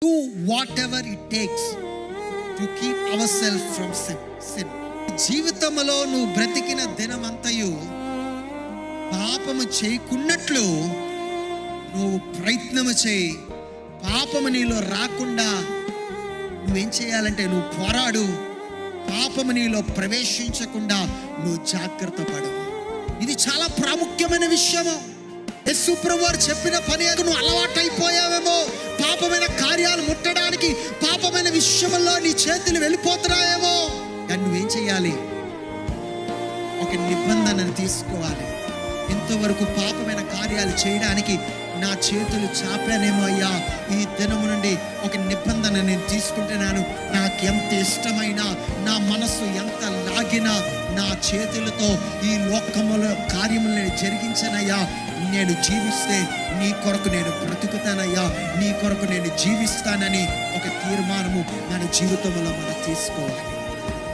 do whatever it takes to keep ourselves from sin. జీవితంలో నువ్వు బ్రతికిన దినమంతయు పాపము చేయకున్నట్లు నువ్వు ప్రయత్నము చేయి. పాపము నీలో రాకుండా నువ్వేం చేయాలంటే నువ్వు పోరాడు. పాపము నీలో ప్రవేశించకుండా నువ్వు జాగ్రత్త పడు. ఇది చాలా ప్రాముఖ్యమైన విషయము. యేసు ప్రభువు చెప్పిన పని నువ్వు అలవాటైపోయావేమో, పాపమైన కార్యాలు ముట్టడానికి, పాపమైన విషయంలో నీ చేతులు వెళ్ళిపోతున్నాయేమో. కానీ నువ్వేం చేయాలి? ఒక నిబంధనను తీసుకోవాలి. ఇంతవరకు పాపమైన కార్యాలు చేయడానికి నా చేతులు చాపానేమో అయ్యా, ఈ దినము నుండి ఒక నిబంధన నేను తీసుకుంటున్నాను. నాకు ఎంత ఇష్టమైనా, నా మనస్సు ఎంత లాగినా, నా చేతులతో ఈ లోకములో కార్యములు నేను జరిగించనయ్యా. నేను జీవిస్తే నీ కొరకు నేను బ్రతుకుతానయ్యా, నీ కొరకు నేను జీవిస్తానని ఒక తీర్మానము మన జీవితంలో మనం తీసుకోవాలి.